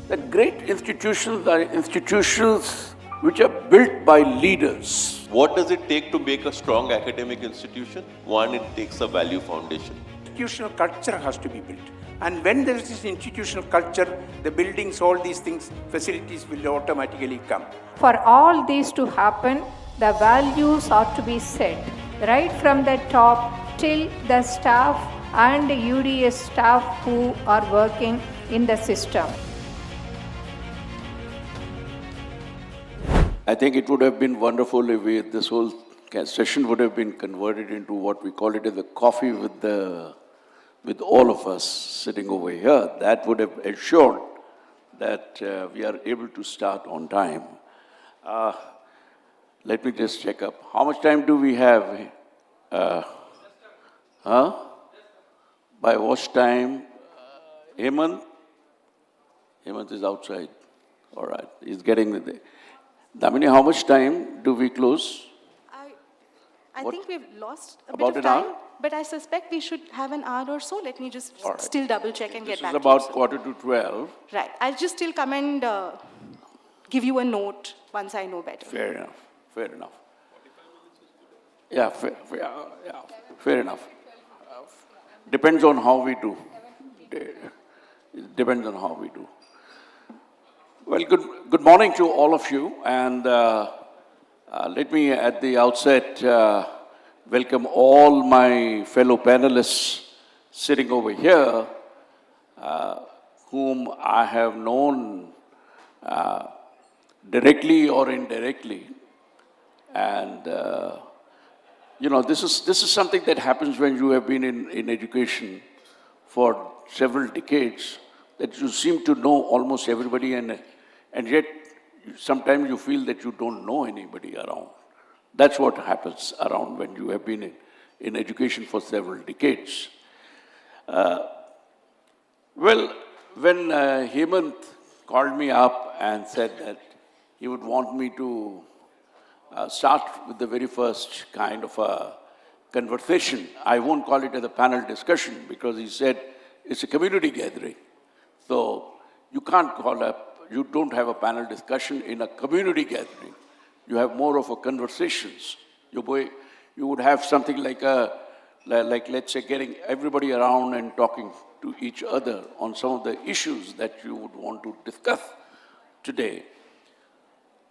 that great institutions are institutions which are built by leaders. What does it take to make a strong academic institution? One, it takes a value foundation. Institutional culture has to be built. And when there is this institutional culture, the buildings, all these things, facilities will automatically come. For all these to happen, the values are to be set right from the top till the staff and UDS staff who are working in the system. I think it would have been wonderful if this whole session would have been converted into what we call it as a coffee with all of us sitting over here. That would have ensured that we are able to start on time. Let me just check up. How much time do we have? By what time? Hemant? Hemant is outside. All right, he's getting with it. Damini, how much time do we close? I think we've lost a About bit of an time, hour? but I suspect we should have an hour or so. Let me just still double check and get back This is to you. about 11:45. Right. I'll just still come and give you a note once I know better. Fair enough, fair enough. Yeah, fair enough. Depends on how we do. Depends on how we do. Well, good morning to all of you, and let me at the outset welcome all my fellow panelists sitting over here, whom I have known directly or indirectly. And you know, this is something that happens when you have been in education for several decades, that you seem to know almost everybody, and yet sometimes you feel that you don't know anybody around. That's what happens around when you have been in education for several decades. Well, when Hemant called me up and said that he would want me to start with the very first kind of a conversation, I won't call it as a panel discussion, because he said it's a community gathering. So you can't call up, you don't have a panel discussion in a community gathering. You have more of a conversations. You would have something like let's say getting everybody around and talking to each other on some of the issues that you would want to discuss today.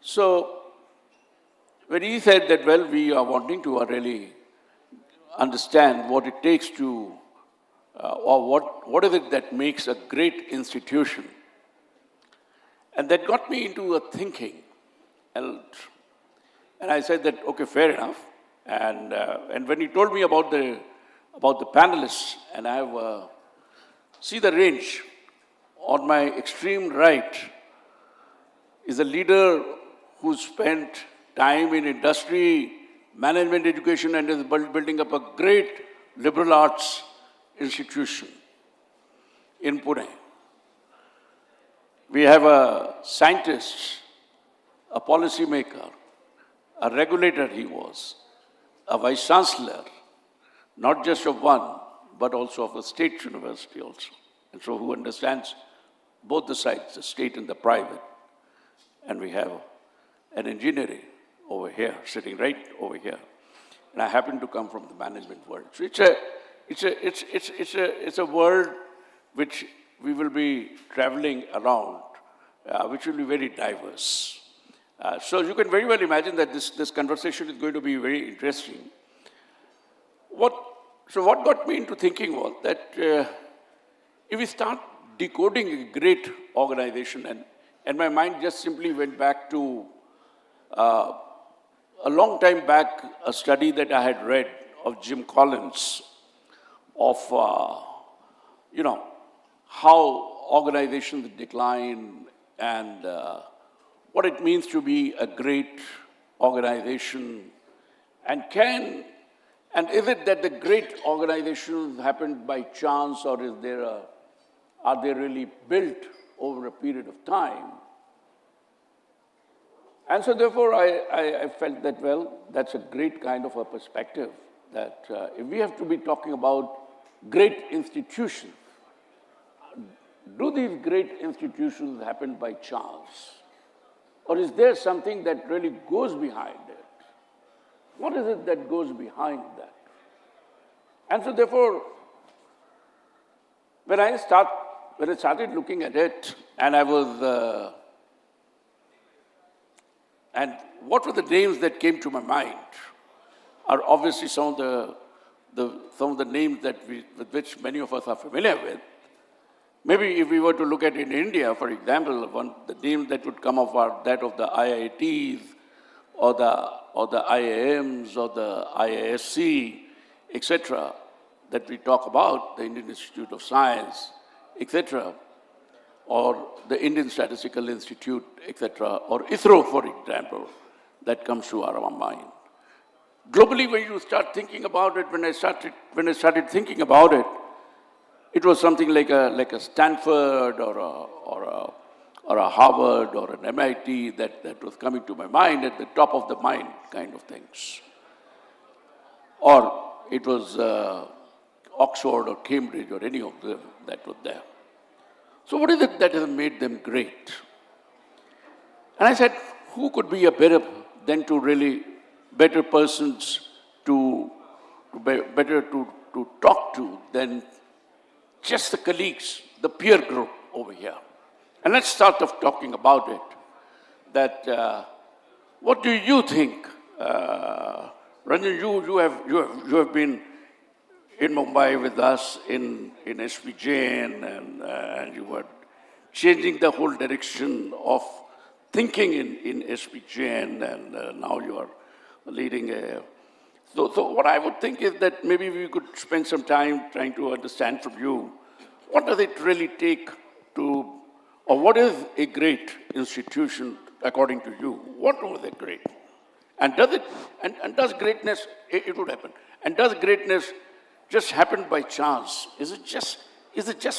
So when he said that, well, we are wanting to really understand what it takes to, or what is it that makes a great institution. And that got me into a thinking. And I said that, okay, fair enough. And when he told me about the panelists, and I have, see the range. On my extreme right is a leader who spent time in industry, management education, and is building up a great liberal arts institution in Pune. We have a scientist, a policymaker, a regulator he was, a vice-chancellor, not just of one, but also of a state university also. And so who understands both the sides, the state and the private. And we have an engineering over here, sitting right over here. And I happen to come from the management world. So it's a world which we will be traveling around, which will be very diverse. So you can very well imagine that this conversation is going to be very interesting. So what got me into thinking was that if we start decoding a great organization, and my mind just simply went back to a long time back, a study that I had read of Jim Collins of, you know, how organizations decline and what it means to be a great organization, and is it that the great organizations happened by chance, or are they really built over a period of time? And so therefore I felt that, well, that's a great kind of a perspective, that if we have to be talking about great institutions, do these great institutions happen by chance? Or is there something that really goes behind it? What is it that goes behind that? And so therefore, when I started looking at it, and and what were the names that came to my mind are obviously some of the names with which many of us are familiar with. Maybe if we were to look at in India, for example, the names that would come up are that of the IITs or the IIMs or the IISc, etc., that we talk about, the Indian Institute of Science, etc., or the Indian Statistical Institute, etc., or ISRO, for example, that comes to our mind. Globally, when you start thinking about it, when I started thinking about it, it was something like a Stanford or a Harvard or an MIT that was coming to my mind at the top of the mind kind of things. Or it was Oxford or Cambridge or any of them that was there. So what is it that has made them great? And I said, who could be a better persons to talk to than just the colleagues, the peer group over here. And let's start off talking about it. That what do you think, Rajan? You have been in Mumbai with us in SPJN, and you were changing the whole direction of thinking in SPJN, and now you are leading a. So what I would think is that maybe we could spend some time trying to understand from you, what does it really take to, or what is a great institution according to you? What was it great? And does greatness, it would happen, and does greatness just happen by chance? Is it just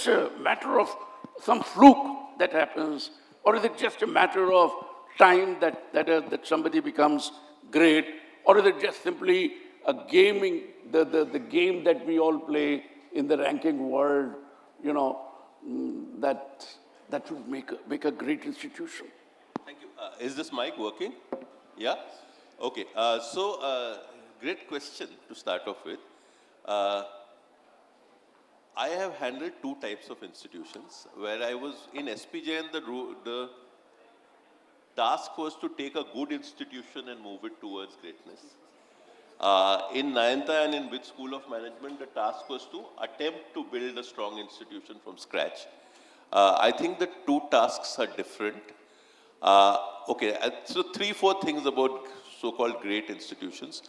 a matter of some fluke that happens, or is it just a matter of time that somebody becomes great, or is it just simply a gaming, the game that we all play in the ranking world, that would make a great institution? Thank you. Is this mic working? Yeah? Okay. Great question to start off with. I have handled two types of institutions. Where I was in SPJN, the task was to take a good institution and move it towards greatness. In Nayanta and in Vic School of Management, the task was to attempt to build a strong institution from scratch. I think the two tasks are different. So 3-4 things about so-called great institutions.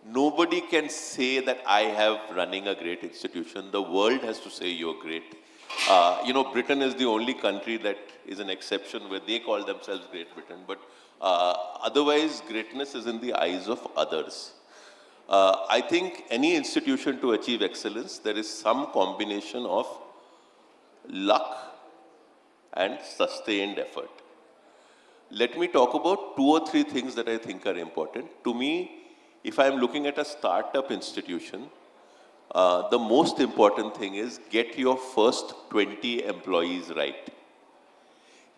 Nobody can say that I have running a great institution. The world has to say you're great. Britain is the only country that is an exception where they call themselves Great Britain. But otherwise, greatness is in the eyes of others. I think any institution to achieve excellence, there is some combination of luck and sustained effort. Let me talk about 2 or 3 things that I think are important. To me, if I'm looking at a startup institution, the most important thing is get your first 20 employees right.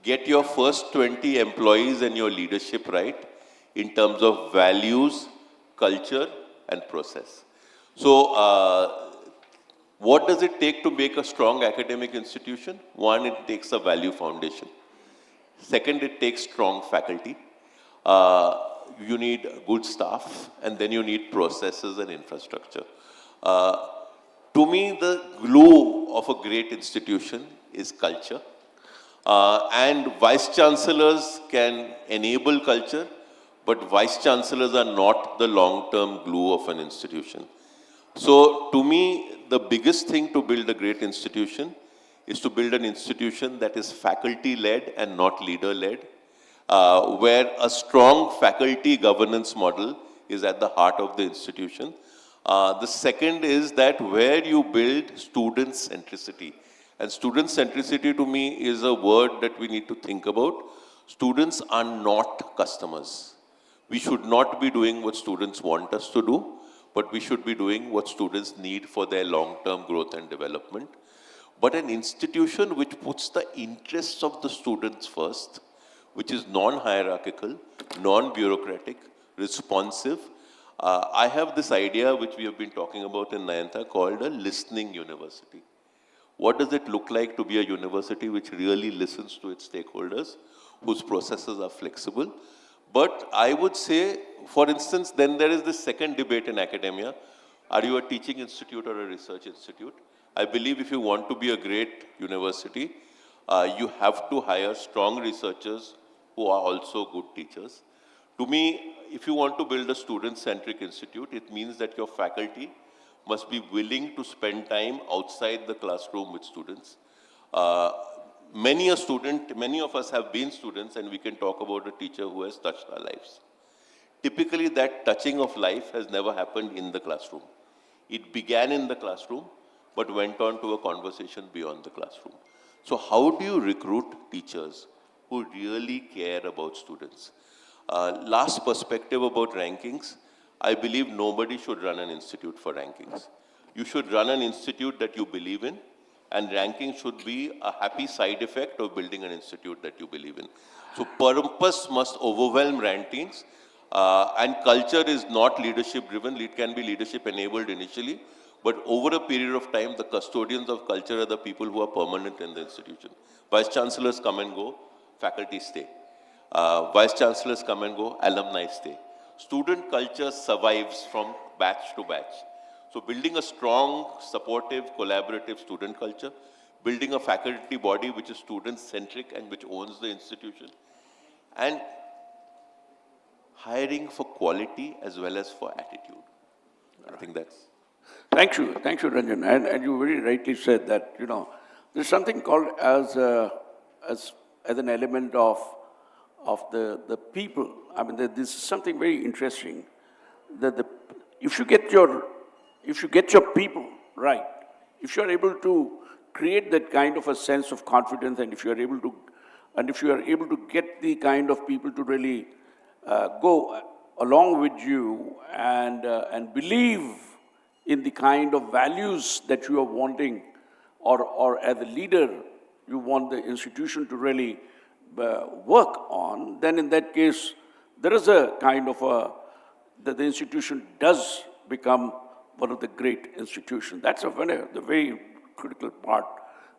Get your first 20 employees and your leadership right in terms of values, culture, and process. So, what does it take to make a strong academic institution? One, it takes a value foundation. Second, it takes strong faculty. You need good staff, and then you need processes and infrastructure. To me, the glue of a great institution is culture. And vice-chancellors can enable culture, but vice-chancellors are not the long-term glue of an institution. So, to me, the biggest thing to build a great institution is to build an institution that is faculty-led and not leader-led, where a strong faculty governance model is at the heart of the institution. The second is that where you build student-centricity. And student-centricity to me is a word that we need to think about. Students are not customers. We should not be doing what students want us to do, but we should be doing what students need for their long-term growth and development. but an institution which puts the interests of the students first, which is non-hierarchical, non-bureaucratic, responsive. I have this idea which we have been talking about in Nayanta called a listening university. What does it look like to be a university which really listens to its stakeholders, whose processes are flexible? But I would say, for instance, then there is this second debate in academia. Are you a teaching institute or a research institute? I believe if you want to be a great university, you have to hire strong researchers who are also good teachers. To me, if you want to build a student-centric institute, it means that your faculty must be willing to spend time outside the classroom with students. Many of us have been students, and we can talk about a teacher who has touched our lives. Typically, that touching of life has never happened in the classroom. It began in the classroom, but went on to a conversation beyond the classroom. So how do you recruit teachers who really care about students? Last perspective about rankings, I believe nobody should run an institute for rankings. You should run an institute that you believe in, and ranking should be a happy side effect of building an institute that you believe in. So purpose must overwhelm rankings, and culture is not leadership driven. It can be leadership enabled initially, but over a period of time, the custodians of culture are the people who are permanent in the institution. Vice-Chancellors come and go, faculty stay. Vice-Chancellors come and go, alumni stay. Student culture survives from batch to batch. So building a strong, supportive, collaborative student culture, building a faculty body which is student-centric and which owns the institution, and hiring for quality as well as for attitude. I think that's... Thank you, Ranjan. And you very rightly said that, there's something called as an element of the people. I mean, this is something very interesting. That if you get your people right, if you are able to create that kind of a sense of confidence, and if you are able to get the kind of people to really go along with you and believe in the kind of values that you are wanting, or as a leader, you want the institution to really work on, then in that case, there is a kind of that the institution does become one of the great institutions. That's the very critical part,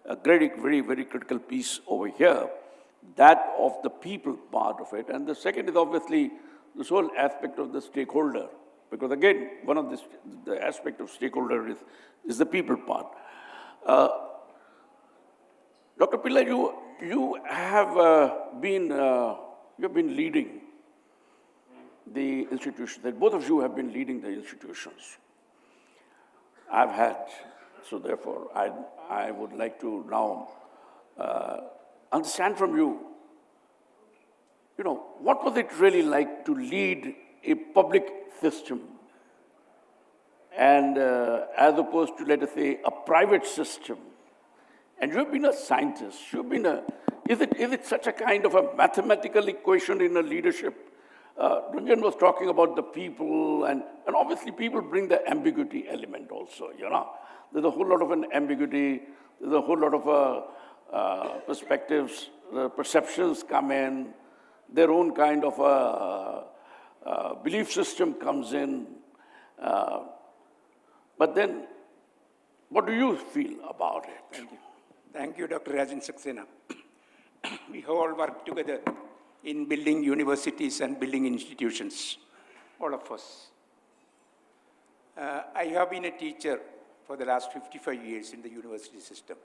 a very, very critical piece over here, that of the people part of it. And the second is obviously this whole aspect of the stakeholder, because again, one of the aspect of stakeholder is the people part. Dr. Pillai, you have been leading the institutions. Both of you have been leading the institutions. I've had, so therefore, I would like to now understand from you, what was it really like to lead a public system, and as opposed to, let us say, a private system? And you have been a scientist. Is it such a kind of a mathematical equation in a leadership? Ranjan was talking about the people, and obviously people bring the ambiguity element also, There's a whole lot of an ambiguity, there's a whole lot of perspectives, perceptions come in, their own kind of a belief system comes in. But then, what do you feel about it? Thank you. Thank you, Dr. Rajan Saxena. We have all worked together in building universities and building institutions, all of us. I have been a teacher for the last 55 years in the university system.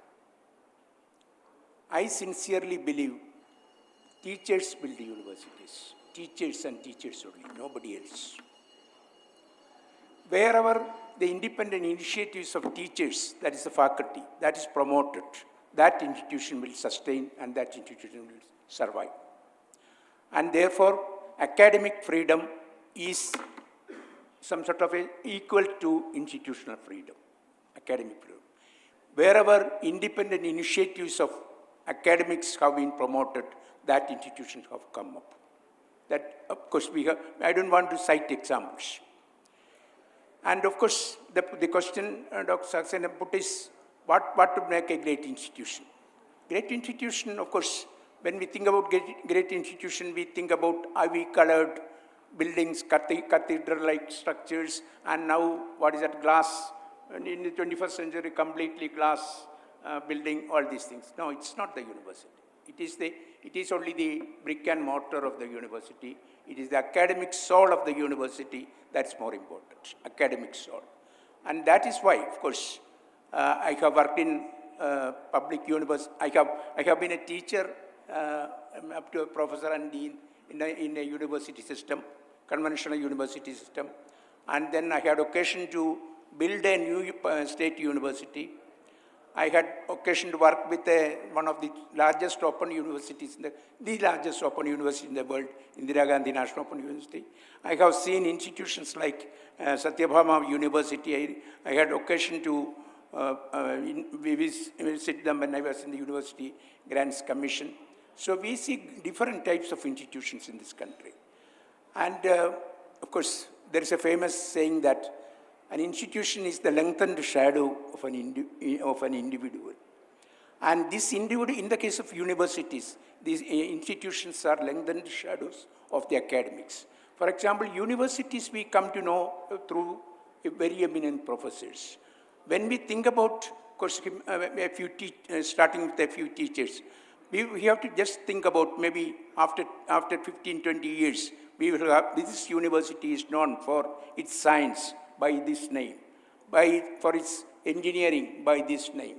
I sincerely believe teachers build universities, teachers and teachers only, nobody else. Wherever the independent initiatives of teachers, that is the faculty, that is promoted, that institution will sustain and that institution will survive. And therefore, academic freedom is some sort of equal to institutional freedom, academic freedom. Wherever independent initiatives of academics have been promoted, that institutions have come up. That, of course, I don't want to cite examples. And of course, the question Dr. Saxena put is what to make a great institution? Great institution, of course, when we think about great institution, we think about ivy-colored buildings, cathedral-like structures, and now, what is that, glass, in the 21st century, completely glass building, all these things. No, it's not the university. It is only the brick and mortar of the university. It is the academic soul of the university that's more important, academic soul. And that is why, of course, I have worked in public university. I have been a teacher up to a professor and dean in a university system, conventional university system. And then I had occasion to build a new state university. I had occasion to work with one of the largest open universities, the largest open university in the world, Indira Gandhi National Open University. I have seen institutions like Satyabhama University. I had occasion to visit them when I was in the University Grants Commission. So we see different types of institutions in this country. And of course, there is a famous saying that an institution is the lengthened shadow of an individual. And this individual, in the case of universities, these institutions are lengthened shadows of the academics. For example, universities we come to know through very eminent professors. When we think about, of course, starting with a few teachers, we have to just think about maybe after 15, 20 years, we will have, this university is known for its science by this name, for its engineering by this name,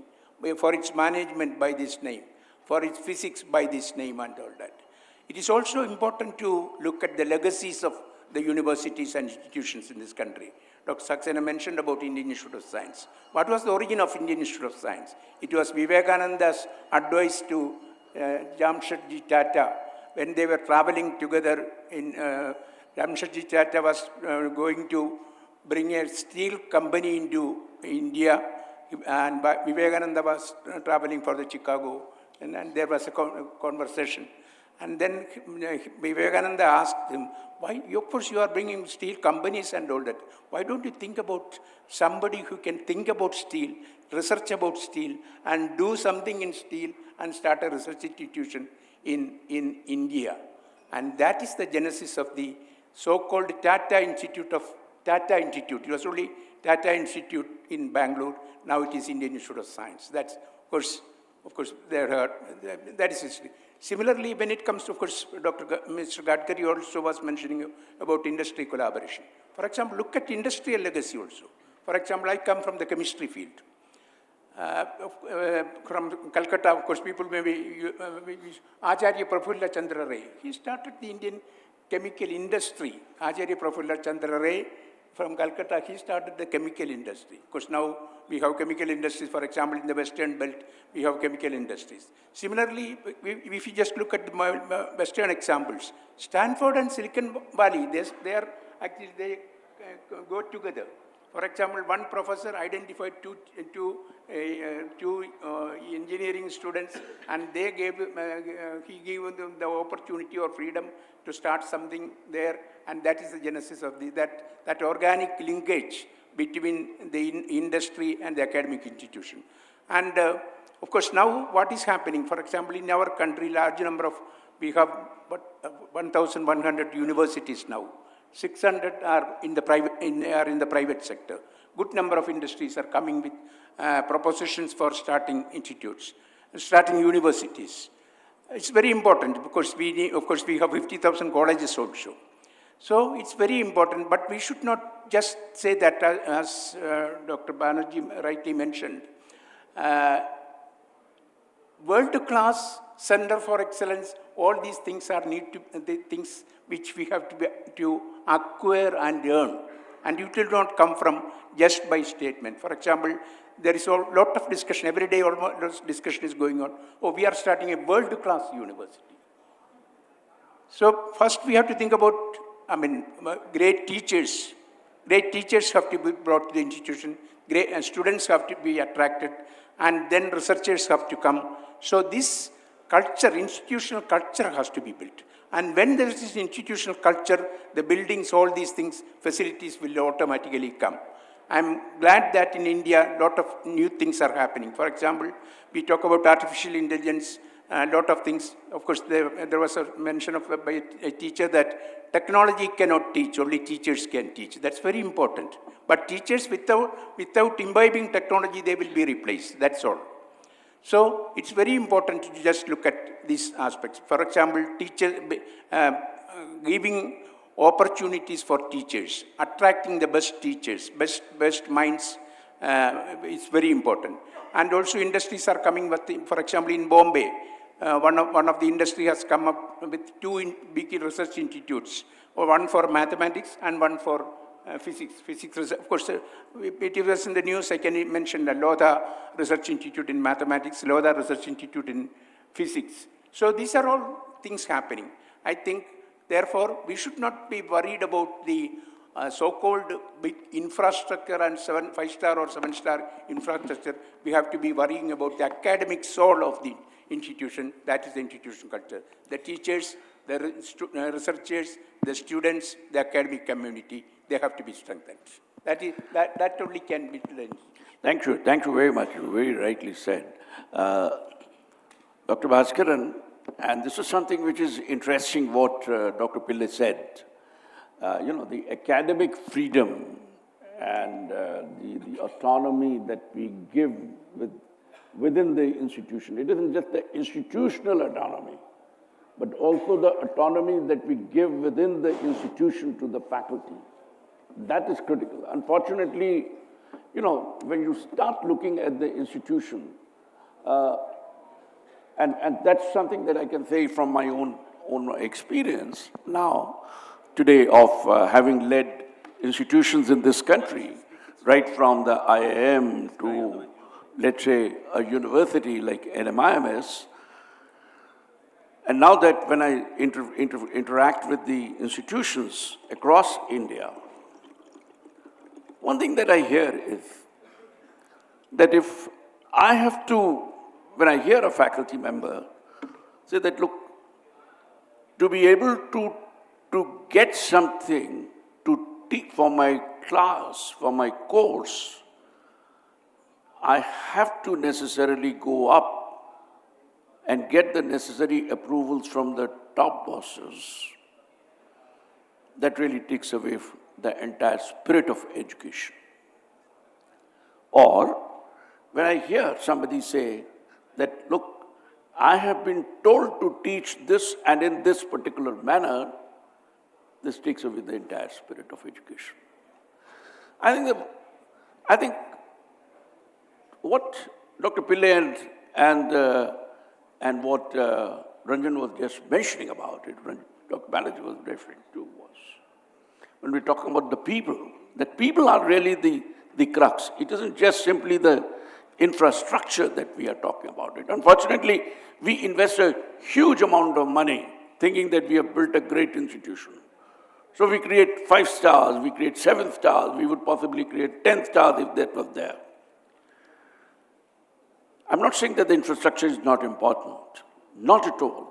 for its management by this name, for its physics by this name and all that. It is also important to look at the legacies of the universities and institutions in this country. Dr. Saxena mentioned about Indian Institute of Science. What was the origin of Indian Institute of Science? It was Vivekananda's advice to Jamshedji Tata when they were traveling together in Jamshedji Tata was going to bring a steel company into India, and Vivekananda was traveling for the Chicago, and there was a conversation. And then Vivekananda asked him, why, of course you are bringing steel companies and all that. Why don't you think about somebody who can think about steel, research about steel, and do something in steel and start a research institution in India? And that is the genesis of the so-called Tata Institute. It was only Tata Institute in Bangalore. Now it is Indian Institute of Science. That's, of course, that is history. Similarly, when it comes to, of course, Mr. Gadkari also was mentioning about industry collaboration. For example, look at industrial legacy also. For example, I come from the chemistry field. From Calcutta, of course, people maybe, Acharya Prafulla Chandra Ray. He started the Indian chemical industry. Acharya Prafulla Chandra Ray from Calcutta, he started the chemical industry. Of course, now we have chemical industries. For example, in the Western Belt, we have chemical industries. Similarly, if you just look at the Western examples, Stanford and Silicon Valley, they go together. For example, one professor identified two engineering students, and he gave them the opportunity or freedom to start something there, and that is the genesis of that organic linkage between the industry and the academic institution. And of course, now what is happening? For example, in our country, large number of, we have 1,100 universities now. 600 are in the private sector. Good number of industries are coming with propositions for starting institutes, starting universities. It's very important because we have 50,000 colleges also. So it's very important, but we should not just say that, as Dr. Banerjee rightly mentioned. World-class Center for Excellence, all these things the things which we have to acquire and earn. And it will not come from just by statement. For example, there is a lot of discussion, every day almost discussion is going on. Oh, we are starting a world-class university. So first we have to think about, great teachers. Great teachers have to be brought to the institution. Great students have to be attracted. And then researchers have to come. So this culture, institutional culture has to be built. And when there is this institutional culture, the buildings, all these things, facilities will automatically come. I'm glad that in India, a lot of new things are happening. For example, we talk about artificial intelligence, a lot of things. Of course, there was a mention of by a teacher that technology cannot teach, only teachers can teach. That's very important. But teachers, without imbibing technology, they will be replaced. That's all. So it's very important to just look at these aspects. For example, giving opportunities for teachers, attracting the best teachers, best minds is very important. And also industries are coming with, for example, in Bombay, one of the industry has come up with two big research institutes, one for mathematics and one for physics. Of course, it was in the news, I can mention the Lodha Research Institute in mathematics, Lodha Research Institute in physics. So these are all things happening. I think, therefore, we should not be worried about the so-called big infrastructure and 5-star or 7-star infrastructure. We have to be worrying about the academic soul of the institution. That is the institution culture. The teachers, the researchers, the students, the academic community, they have to be strengthened. That only can be the institution. Thank you very much. You very rightly said. Dr. Bhaskaran, and this is something which is interesting what Dr. Pillai said. The academic freedom and the autonomy that we give within the institution. It isn't just the institutional autonomy, but also the autonomy that we give within the institution to the faculty. That is critical. Unfortunately, when you start looking at the institution, and that's something that I can say from my own experience now, today, of having led institutions in this country, right from the IIM to, let's say, a university like NMIMS. And now that when I interact with the institutions across India, one thing that I hear is that if I have to, when I hear a faculty member say that, look, to be able to get something to teach for my class, for my course, I have to necessarily go up and get the necessary approvals from the top bosses. That really takes away the entire spirit of education. Or when I hear somebody say that, look, I have been told to teach this and in this particular manner, this takes away the entire spirit of education. I think what Dr. Pillai and what Rajan was just mentioning about it, Dr. Banerjee was referring to, was when we're talking about the people, that people are really the crux. It isn't just simply the infrastructure that we are talking about it. Unfortunately, we invest a huge amount of money thinking that we have built a great institution. So we create 5 stars, we create 7 stars, we would possibly create 10 stars if that was there. I'm not saying that the infrastructure is not important, not at all.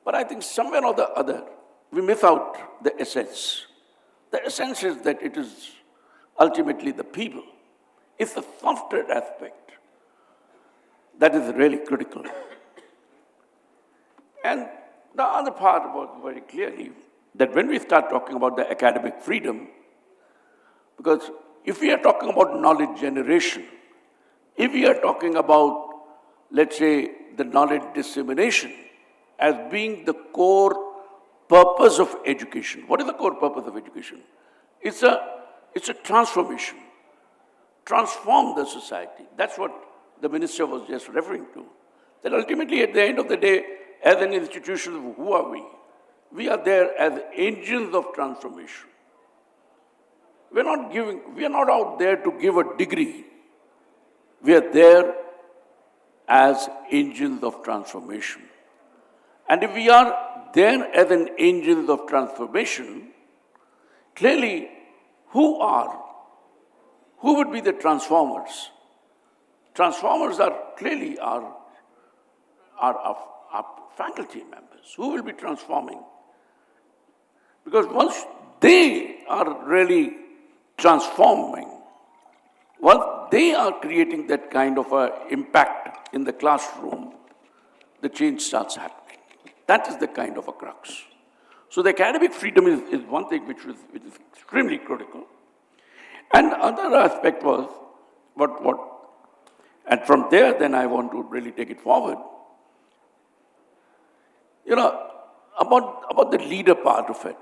But I think somewhere or the other, we miss out the essence. The essence is that it is ultimately the people. It's the software aspect that is really critical. And the other part was very clearly that when we start talking about the academic freedom, because if we are talking about knowledge generation, if we are talking about, let's say, the knowledge dissemination as being the core purpose of education, what is the core purpose of education? It's a transformation. Transform the society. That's what the minister was just referring to. That ultimately, at the end of the day, as an institution, who are we? We are there as engines of transformation. We are not out there to give a degree. We are there as engines of transformation. And if we are there as an engines of transformation, clearly, who would be the transformers? Transformers are clearly our faculty members. Who will be transforming? Because once they are really transforming, once they are creating that kind of impact in the classroom, the change starts happening. That is the kind of a crux. So the academic freedom is one thing which is extremely critical. And another aspect was and from there then I want to really take it forward. You know, about the leader part of it.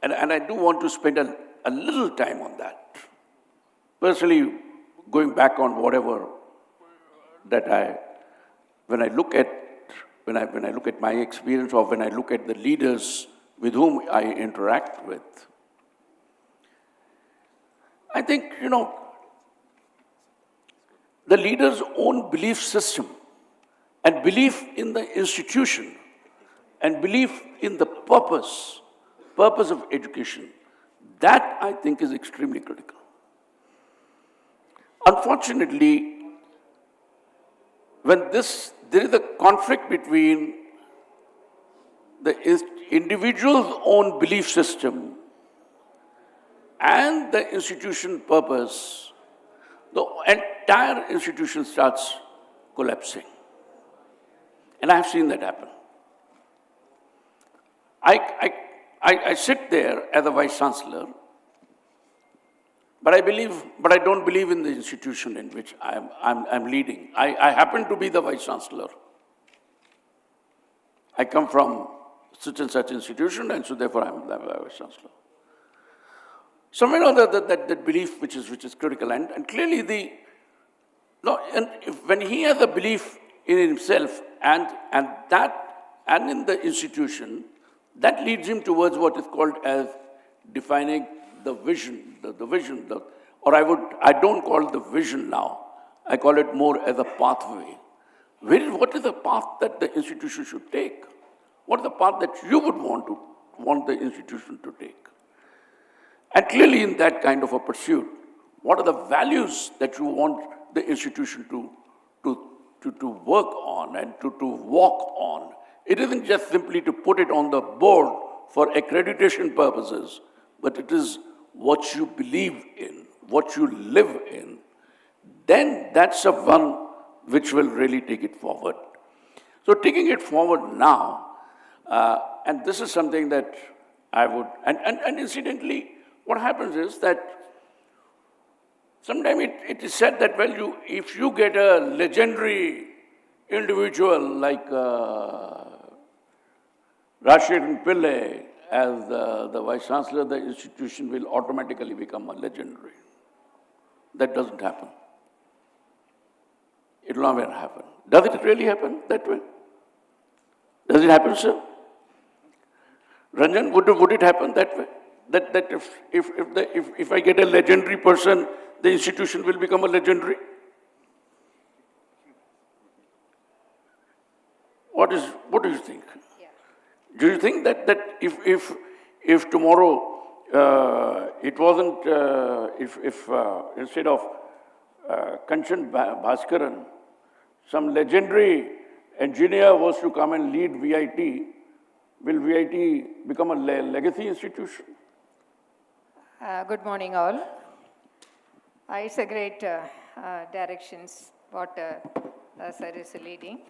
And I do want to spend a little time on that. Personally, going back on whatever that when I look at my experience or when I look at the leaders with whom I interact with, I think, you know, the leader's own belief system and belief in the institution and belief in the purpose of education, that I think is extremely critical. Unfortunately, when there is a conflict between the individual's own belief system and the institution purpose, the entire institution starts collapsing. And I have seen that happen. I sit there as a Vice-Chancellor, but I don't believe in the institution in which I'm leading. I happen to be the Vice-Chancellor. I come from such and such institution, and so therefore I'm the Vice-Chancellor. Somewhere or other, that belief which is critical, and clearly when he has a belief in himself and in the institution, that leads him towards what is called as defining the vision, or I don't call it the vision now. I call it more as a pathway. What is the path that the institution should take? What is the path that you would want the institution to take? And clearly in that kind of a pursuit, what are the values that you want the institution to work on and to walk on? It isn't just simply to put it on the board for accreditation purposes, but it is what you believe in, what you live in. Then that's the one which will really take it forward. So taking it forward now, and this is something that I would, and incidentally, what happens is that sometimes it is said that, well, if you get a legendary individual like Rashid Pillai as the Vice-Chancellor, the institution will automatically become a legendary. That doesn't happen. It will never happen. Does it really happen that way? Does it happen, sir? Ranjan, would it happen that way? That if I get a legendary person, the institution will become a legendary? What do you think? Yeah. Do you think that if tomorrow it wasn't if instead of Kanchan Bhaskaran, some legendary engineer was to come and lead VIT, will VIT become a legacy institution? Good morning, all. It's a great directions what sir is leading.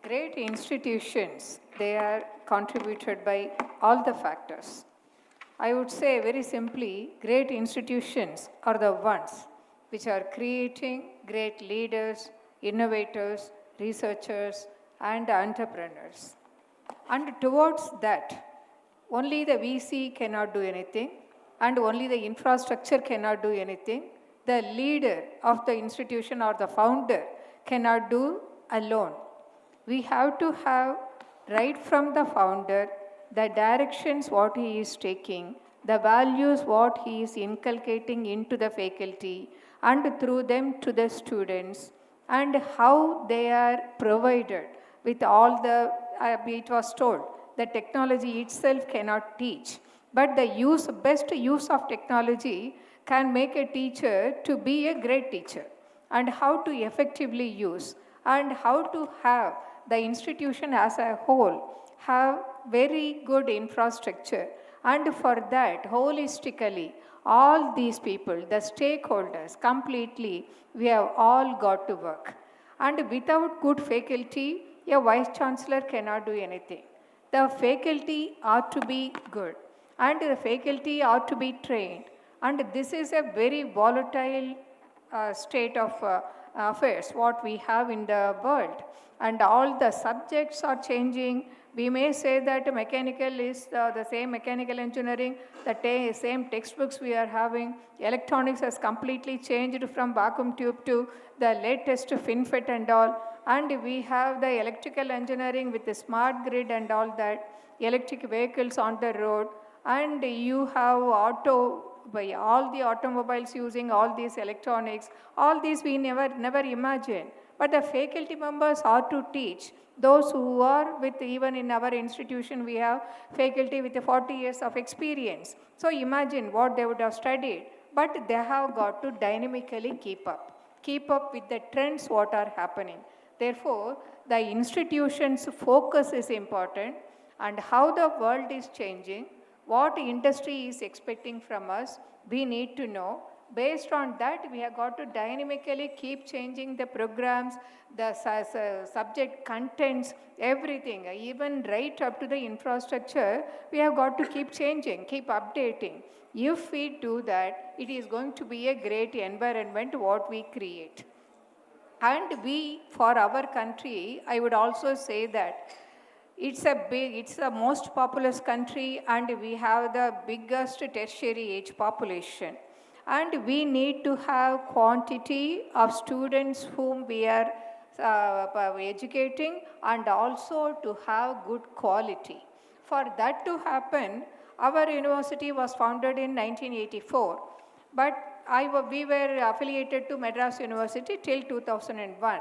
Great institutions, they are contributed by all the factors. I would say very simply, great institutions are the ones which are creating great leaders, innovators, researchers, and entrepreneurs. And towards that, only the VC cannot do anything, and only the infrastructure cannot do anything. The leader of the institution or the founder cannot do alone. We have to have, right from the founder, the directions what he is taking, the values what he is inculcating into the faculty, and through them to the students, and how they are provided with all the, it was told, the technology itself cannot teach. But the best use of technology can make a teacher to be a great teacher, and how to effectively use, and how to have the institution as a whole have very good infrastructure, and for that holistically all these people, the stakeholders, completely, we have all got to work. And without good faculty, a vice-chancellor cannot do anything. The faculty ought to be good, and the faculty ought to be trained. And this is a very volatile state of affairs, what we have in the world. And all the subjects are changing. We may say that mechanical is the same mechanical engineering, the same textbooks we are having. Electronics has completely changed from vacuum tube to the latest FinFET and all. And we have the electrical engineering with the smart grid and all that, electric vehicles on the road. And you have by all the automobiles using all these electronics, all these we never imagined. But the faculty members are to teach those who are with, even in our institution, we have faculty with 40 years of experience. So imagine what they would have studied. But they have got to dynamically keep up with the trends what are happening. Therefore, the institution's focus is important, and how the world is changing, what industry is expecting from us, we need to know. Based on that, we have got to dynamically keep changing the programs, the subject contents, everything, even right up to the infrastructure, we have got to keep changing, keep updating. If we do that, it is going to be a great environment what we create. And we, for our country, I would also say that it's the most populous country, and we have the biggest tertiary age population. And we need to have quantity of students whom we are educating, and also to have good quality. For that to happen, our university was founded in 1984, but we were affiliated to Madras University till 2001.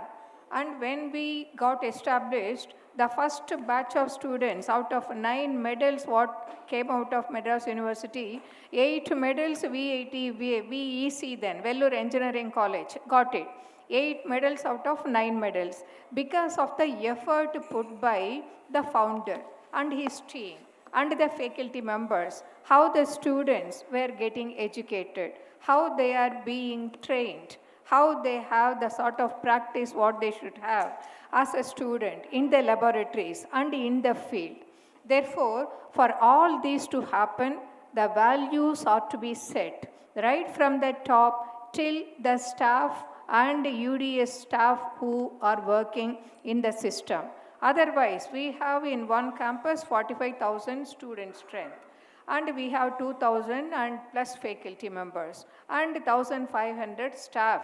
And when we got established, the first batch of students, out of 9 medals what came out of Madras University, 8 medals VEC then, Vellore Engineering College, got it. 8 medals out of 9 medals, because of the effort put by the founder and his team and the faculty members, how the students were getting educated, how they are being trained, how they have the sort of practice what they should have as a student in the laboratories and in the field. Therefore, for all these to happen, the values are to be set right from the top till the staff and UDS staff who are working in the system. Otherwise, we have in one campus 45,000 student strength, and we have 2,000 and plus faculty members and 1,500 staff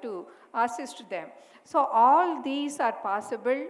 to assist them. So all these are possible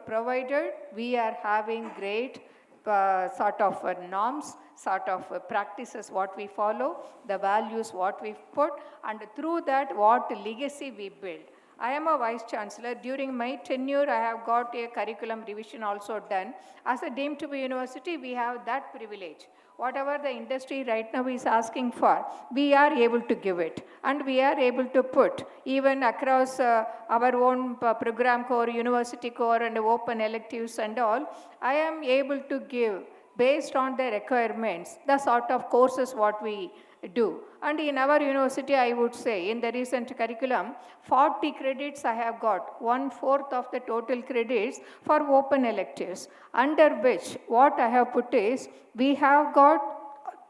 provided we are having great sort of norms, sort of practices what we follow, the values what we put, and through that what legacy we build. I am a Vice-Chancellor. During my tenure, I have got a curriculum revision also done. As a deemed to be university, we have that privilege. Whatever the industry right now is asking for, we are able to give it. And we are able to put, even across our own program core, university core, and open electives and all, I am able to give, based on the requirements, the sort of courses what we do. And in our university, I would say, in the recent curriculum, 40 credits I have got, 1/4 of the total credits for open electives, under which what I have put is, we have got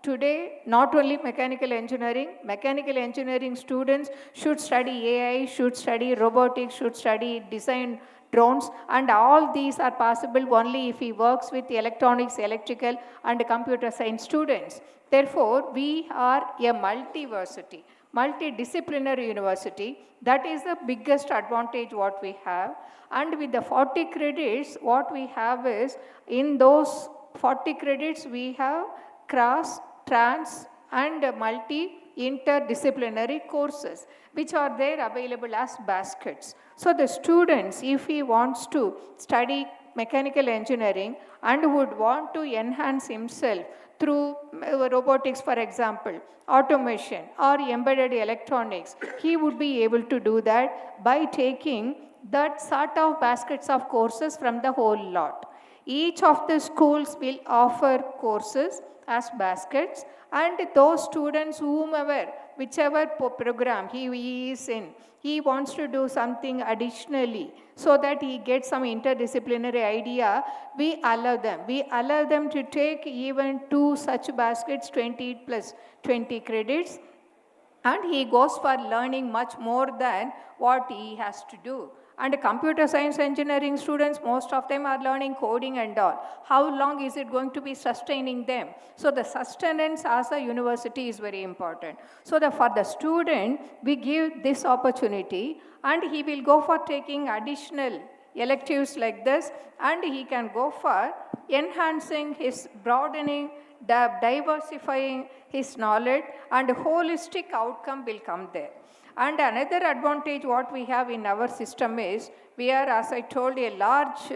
today not only mechanical engineering students should study AI, should study robotics, should study design drones, and all these are possible only if he works with electronics, electrical, and computer science students. Therefore, we are a multidisciplinary university. That is the biggest advantage what we have. And with the 40 credits, what we have is, in those 40 credits, we have cross, trans, and interdisciplinary courses, which are there available as baskets. So the students, if he wants to study mechanical engineering and would want to enhance himself through robotics, for example, automation or embedded electronics, he would be able to do that by taking that sort of baskets of courses from the whole lot. Each of the schools will offer courses as baskets, and those students, whomever, whichever program he is in, he wants to do something additionally so that he gets some interdisciplinary idea, we allow them. We allow them to take even 2 such baskets, 20 plus 20 credits, and he goes for learning much more than what he has to do. And computer science engineering students, most of them are learning coding and all. How long is it going to be sustaining them? So the sustenance as a university is very important. So for the student, we give this opportunity, and he will go for taking additional electives like this, and he can go for enhancing his broadening, diversifying his knowledge, and holistic outcome will come there. And another advantage what we have in our system is, we are, as I told, a large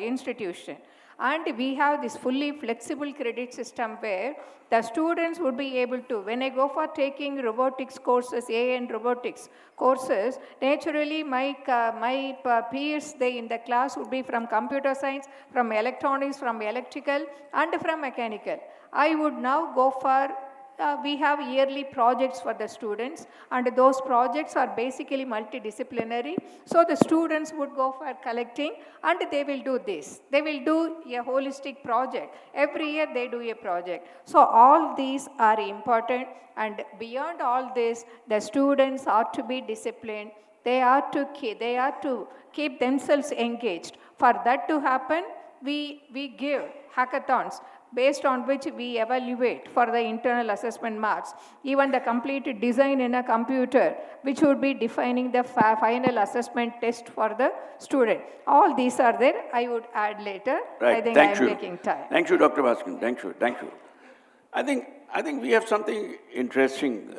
institution. And we have this fully flexible credit system where the students would be able to, when I go for taking robotics courses, AI and robotics courses, naturally my peers in the class would be from computer science, from electronics, from electrical, and from mechanical. I would now go for we have yearly projects for the students, and those projects are basically multidisciplinary. So the students would go for collecting, and they will do this. They will do a holistic project. Every year they do a project. So all these are important, and beyond all this, the students are to be disciplined. They are to keep themselves engaged. For that to happen, we give hackathons, based on which we evaluate for the internal assessment marks, even the complete design in a computer, which would be defining the final assessment test for the student. All these are there. I would add later. Right. I think Thank I'm you. taking time. Thank you, Dr. Baskin. Thank you. Thank you. I think we have something interesting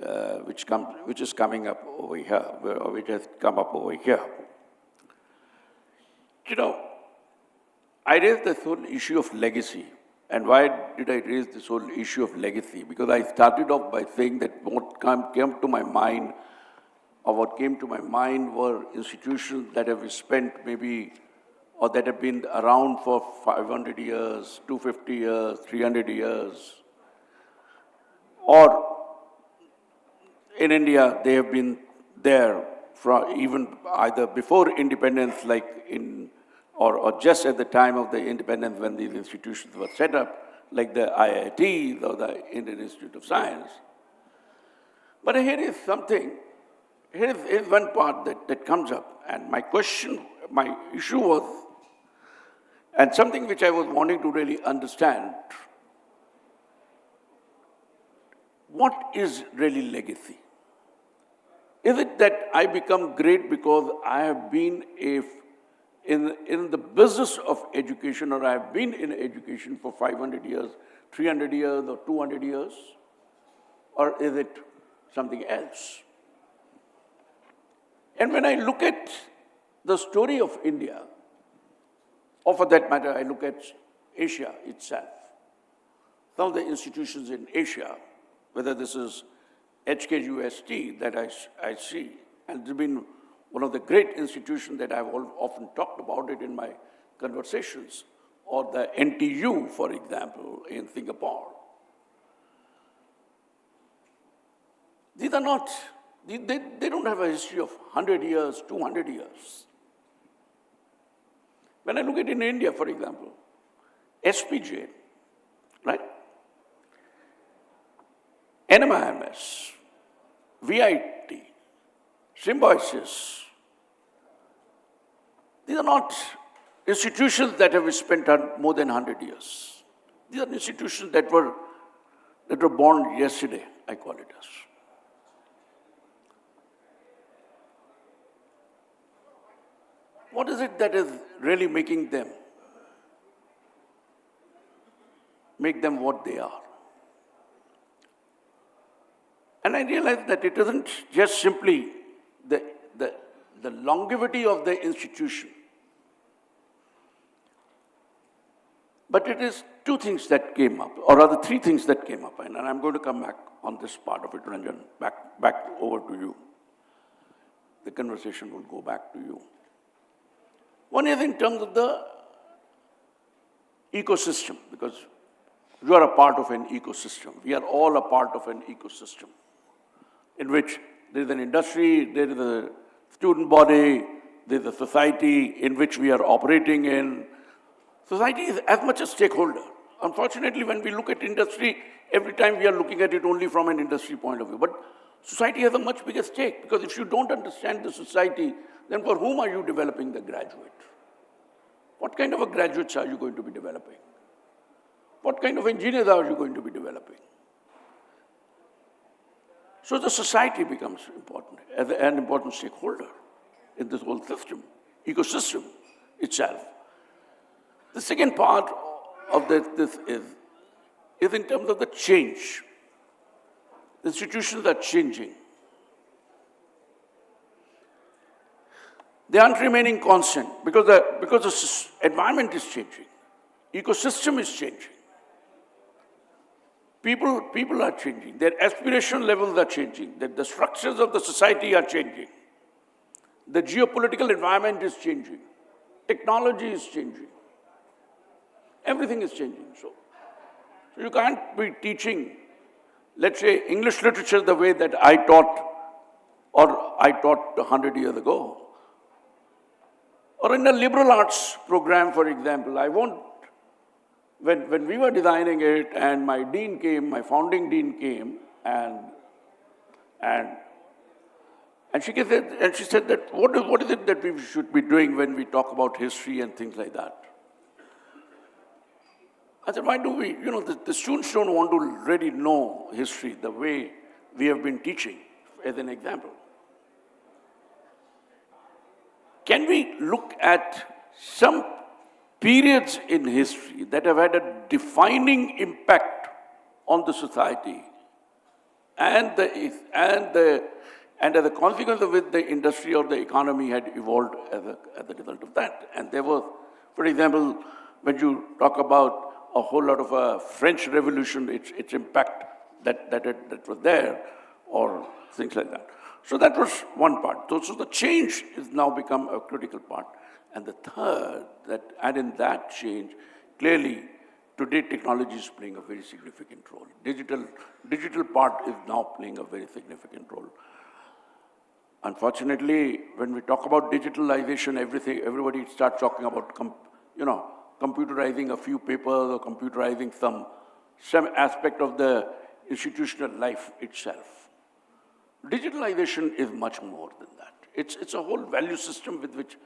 which is coming up over here, or which has come up over here. You know, I raised this whole issue of legacy. And why did I raise this whole issue of legacy? Because I started off by saying that what came to my mind were institutions that have spent maybe, or that have been around for 500 years, 250 years, 300 years. Or in India, they have been there from even either before independence, like or just at the time of the independence when these institutions were set up, like the IITs or the Indian Institute of Science. But here is one part that comes up, and my issue was, and something which I was wanting to really understand, what is really legacy? Is it that I become great because I have been in the business of education, or I have been in education for 500 years, 300 years, or 200 years? Or is it something else? And when I look at the story of India, or for that matter, I look at Asia itself, some of the institutions in Asia, whether this is HKUST that I see, and it's been one of the great institutions that I've often talked about it in my conversations, or the NTU, for example, in Singapore. These are not, they don't have a history of 100 years, 200 years. When I look at in India, for example, SPJ, right? NMIMS, VIT, Symbiosis. These are not institutions that have spent more than 100 years. These are institutions that were born yesterday, I call it as. What is it that is really making them what they are? And I realized that it isn't just simply the longevity of the institution, but it is two things that came up, or rather three things that came up, and I'm going to come back on this part of it, Rajan, back over to you. The conversation will go back to you. One is in terms of ecosystem, because you are a part of an ecosystem. We are all a part of an ecosystem in which there is an industry, there is a student body, there is a society in which we are operating in. Society is as much a stakeholder. Unfortunately, when we look at industry, every time we are looking at it only from an industry point of view. But society has a much bigger stake, because if you don't understand the society, then for whom are you developing the graduate? What kind of a graduates are you going to be developing? What kind of engineers are you going to be developing? So the society becomes important, as an important stakeholder in this whole system, ecosystem itself. The second part of this is in terms of the change. Institutions are changing. They aren't remaining constant because the environment is changing. Ecosystem is changing. People are changing. Their aspiration levels are changing. The structures of the society are changing. The geopolitical environment is changing. Technology is changing. Everything is changing. So you can't be teaching, let's say, English literature the way that I taught, or I taught 100 years ago. Or in a liberal arts program, for example, I won't, when we were designing it and my dean came, my founding dean came, and she said that, what is it that we should be doing when we talk about history and things like that? I said, why do we, the students don't want to really know history the way we have been teaching, as an example. Can we look at some periods in history that have had a defining impact on the society, and as a consequence of it, the industry or the economy had evolved as a result of that? And there was, for example, when you talk about a whole lot of French Revolution, its impact that was there, or things like that. So that was one part. So the change has now become a critical part. And the third, and in that change, clearly, today technology is playing a very significant role. Digital part is now playing a very significant role. Unfortunately, when we talk about digitalization, everybody starts talking about, computerizing a few papers or computerizing some aspect of the institutional life itself. Digitalization is much more than that. It's a whole value system with which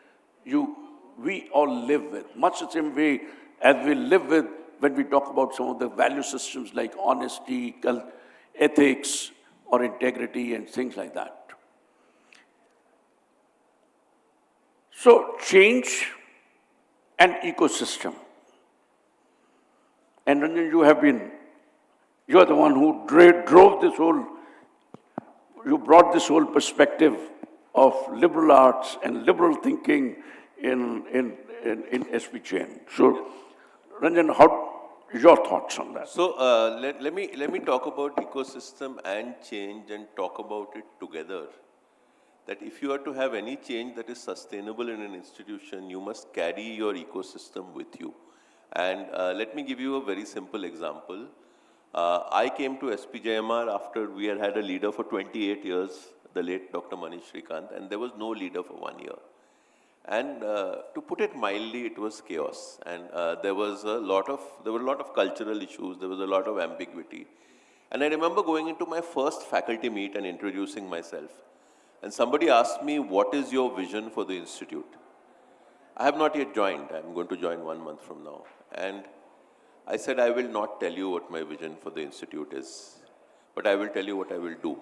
we all live with, much the same way as we live with when we talk about some of the value systems like honesty, ethics, or integrity, and things like that. So change and ecosystem. And Ranjan, you are the one who drove this whole, you brought this whole perspective of liberal arts and liberal thinking in SPJM. So, Ranjan, your thoughts on that? So let me talk about ecosystem and change and talk about it together. That if you are to have any change that is sustainable in an institution, you must carry your ecosystem with you. And let me give you a very simple example. I came to SPJMR after we had a leader for 28 years, the late Dr. Manish Shrikant, and there was no leader for 1 year. And to put it mildly, it was chaos. And there were a lot of cultural issues, there was a lot of ambiguity. And I remember going into my first faculty meet and introducing myself. And somebody asked me, what is your vision for the institute? I have not yet joined. I'm going to join 1 month from now. And I said, I will not tell you what my vision for the institute is, but I will tell you what I will do.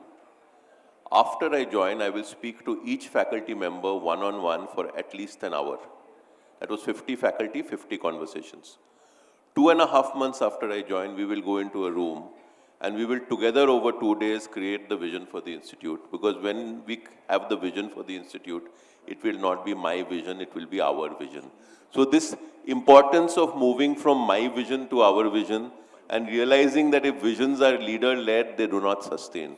After I join, I will speak to each faculty member one-on-one for at least an hour. That was 50 faculty, 50 conversations. 2.5 months after I join, we will go into a room and we will together over 2 days create the vision for the institute. Because when we have the vision for the institute, it will not be my vision, it will be our vision. So this importance of moving from my vision to our vision and realizing that if visions are leader-led, they do not sustain.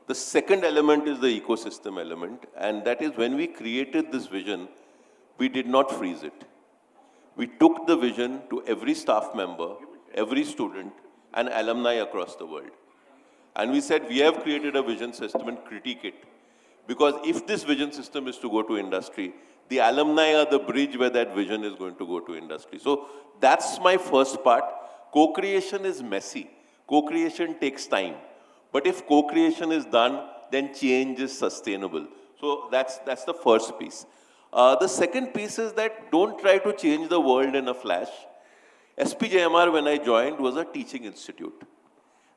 The second element is the ecosystem element, and that is when we created this vision, we did not freeze it. We took the vision to every staff member, every student, and alumni across the world. And we said, we have created a vision system and critique it. Because if this vision system is to go to industry, the alumni are the bridge where that vision is going to go to industry. So that's my first part. Co-creation is messy. Co-creation takes time. But if co-creation is done, then change is sustainable. So that's the first piece. The second piece is that don't try to change the world in a flash. SPJMR, when I joined, was a teaching institute.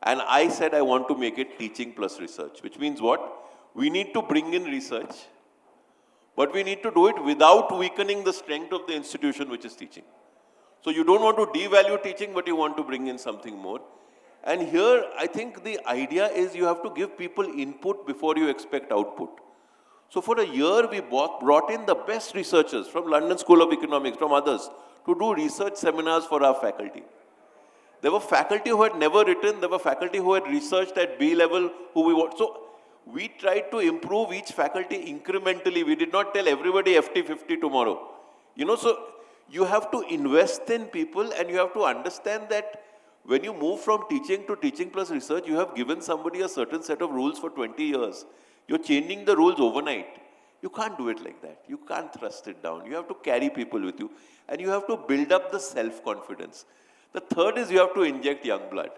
And I said I want to make it teaching plus research, which means what? We need to bring in research, but we need to do it without weakening the strength of the institution which is teaching. So you don't want to devalue teaching, but you want to bring in something more. And here, I think the idea is you have to give people input before you expect output. So for a year, we brought in the best researchers from London School of Economics, from others, to do research seminars for our faculty. There were faculty who had never written, there were faculty who had researched at B level, who we want. So we tried to improve each faculty incrementally. We did not tell everybody FT50 tomorrow. So you have to invest in people and you have to understand that when you move from teaching to teaching plus research, you have given somebody a certain set of rules for 20 years. You're changing the rules overnight. You can't do it like that. You can't thrust it down. You have to carry people with you. And you have to build up the self-confidence. The third is you have to inject young blood.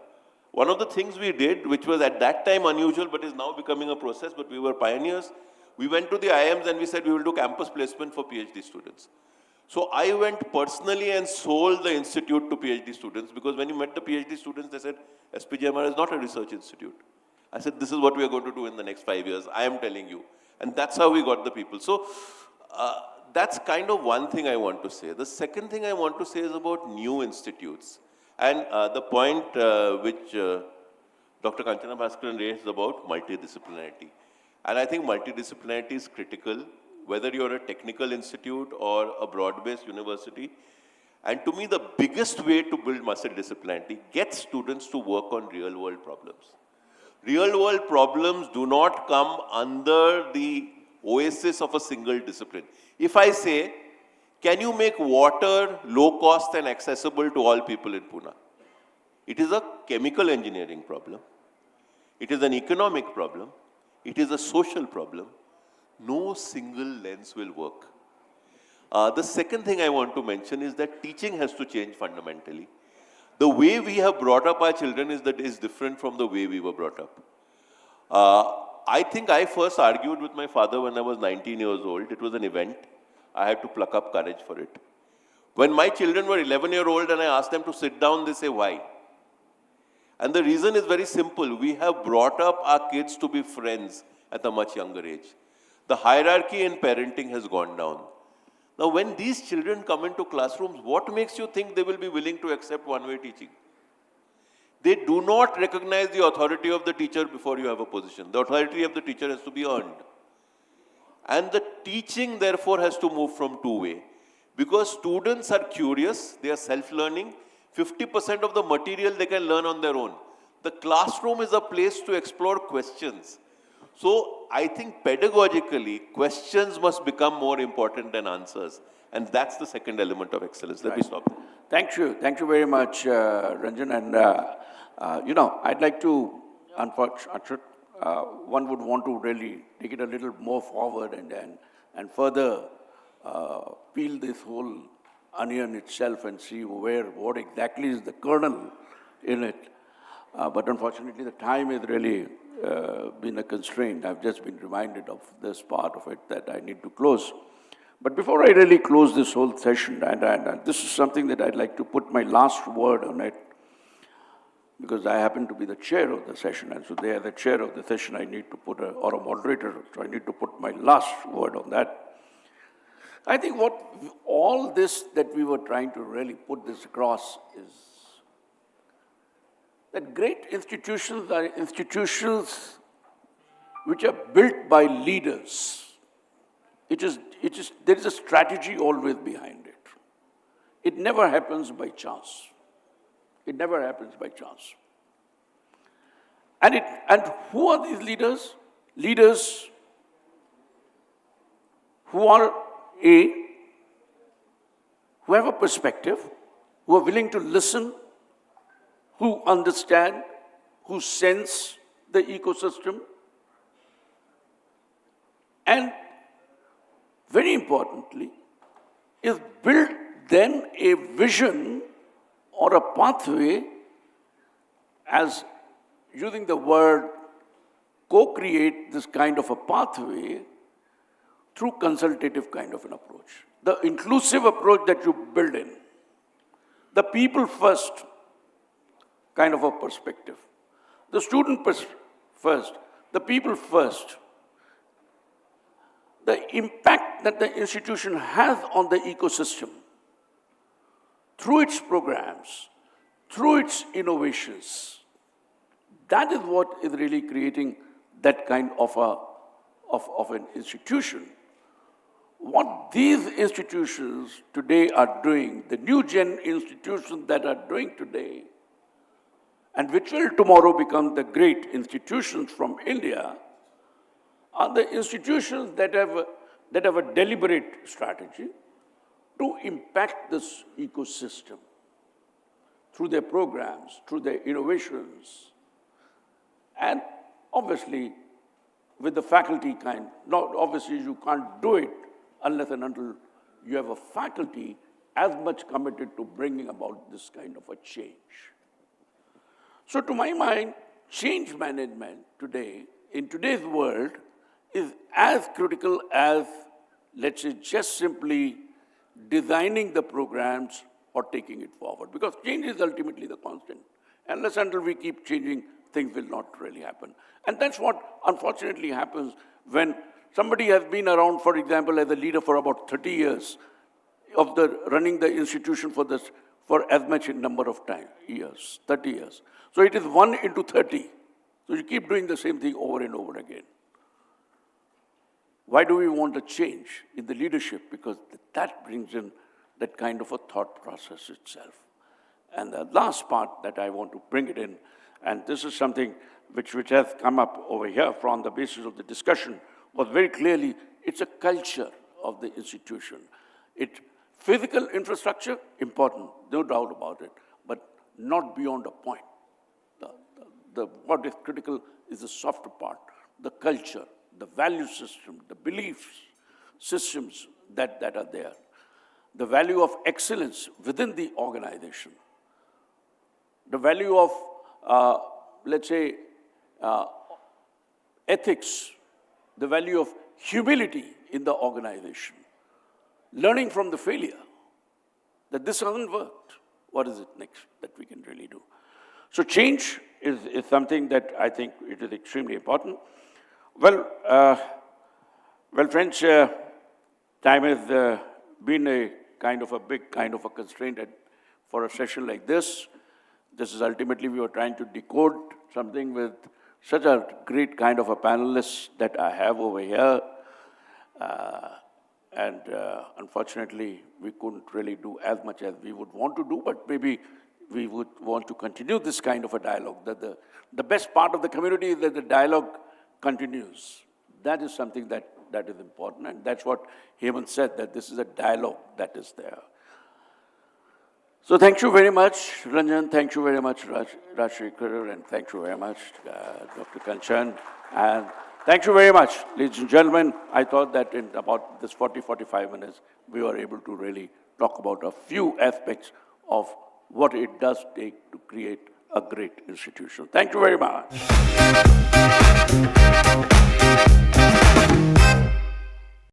One of the things we did, which was at that time unusual, but is now becoming a process, but we were pioneers, we went to the IIMs and we said we will do campus placement for PhD students. So I went personally and sold the institute to PhD students, because when you met the PhD students, they said, SPJMR is not a research institute. I said, this is what we are going to do in the next 5 years. I am telling you. And that's how we got the people. So that's kind of one thing I want to say. The second thing I want to say is about new institutes. And the point which Dr. Kanchana Bhaskaran raised about multidisciplinarity. And I think multidisciplinarity is critical, whether you're a technical institute or a broad-based university. And to me, the biggest way to build multidisciplinarity, get students to work on real-world problems. Real-world problems do not come under the oasis of a single discipline. If I say, can you make water low cost and accessible to all people in Pune? It is a chemical engineering problem. It is an economic problem. It is a social problem. No single lens will work. The second thing I want to mention is that teaching has to change fundamentally. The way we have brought up our children is different from the way we were brought up. I think I first argued with my father when I was 19 years old. It was an event. I had to pluck up courage for it. When my children were 11-year-old and I asked them to sit down, they say, why? And the reason is very simple. We have brought up our kids to be friends at a much younger age. The hierarchy in parenting has gone down. Now, when these children come into classrooms, what makes you think they will be willing to accept one-way teaching? They do not recognize the authority of the teacher before you have a position. The authority of the teacher has to be earned. And the teaching, therefore, has to move from two-way. Because students are curious, they are self-learning. 50% of the material they can learn on their own. The classroom is a place to explore questions. So I think pedagogically, questions must become more important than answers. And that's the second element of excellence. Let me stop there. Thank you. Thank you very much, Ranjan. And, I'd like to, unfortunately, one would want to really take it a little more forward and further peel this whole onion itself and see what exactly is the kernel in it. But unfortunately, the time has really been a constraint. I've just been reminded of this part of it that I need to close. But before I really close this whole session, and this is something that I'd like to put my last word on it, because I happen to be the chair of the session, and so they are the chair of the session, I need to put or a moderator, so I need to put my last word on that. I think what all this that we were trying to really put this across is that great institutions are institutions which are built by leaders. There is a strategy always behind it. It never happens by chance. It never happens by chance. And who are these leaders? Leaders who are who have a perspective, who are willing to listen, who understand, who sense the ecosystem, and very importantly, is build then a vision or a pathway, as using the word co-create this kind of a pathway through consultative kind of an approach. The inclusive approach that you build in, the people first kind of a perspective, the student first, the people first, the impact that the institution has on the ecosystem through its programs, through its innovations. That is what is really creating that kind of an institution. What these institutions today are doing, the new gen institutions that are doing today, and which will tomorrow become the great institutions from India, are the institutions that have a deliberate strategy to impact this ecosystem through their programs, through their innovations, and obviously with the faculty kind. Not obviously you can't do it unless and until you have a faculty as much committed to bringing about this kind of a change. So to my mind, change management today, in today's world, is as critical as, let's say, just simply designing the programs or taking it forward. Because change is ultimately the constant. Unless until we keep changing, things will not really happen. And that's what unfortunately happens when somebody has been around, for example, as a leader for about 30 years, of running the institution for as much a number of years, 30 years. So it is 1 into 30. So you keep doing the same thing over and over again. Why do we want a change in the leadership? Because that brings in that kind of a thought process itself. And the last part that I want to bring it in, and this is something which has come up over here from the basis of the discussion, was very clearly, it's a culture of the institution. Physical infrastructure, important, no doubt about it, but not beyond a point. What is critical is the softer part, the culture, the value system, the beliefs systems that are there, the value of excellence within the organization, the value of, let's say, ethics, the value of humility in the organization, learning from the failure, that this hasn't worked. What is it next that we can really do? So change is something that I think it is extremely important. Well, friends, time has been a big kind of a constraint for a session like this. This is ultimately, we were trying to decode something with such a great kind of a panelist that I have over here. And unfortunately, we couldn't really do as much as we would want to do, but maybe we would want to continue this kind of a dialogue. That the best part of the community is that the dialogue continues. That is something that is important, and that's what Hemant said, that this is a dialogue that is there. So thank you very much, Ranjan. Thank you very much, Rajshekhar, and thank you very much, Dr. Kanchan. And thank you very much, ladies and gentlemen. I thought that in about this 40-45 minutes, we were able to really talk about a few aspects of what it does take to create a great institution. Thank you very much.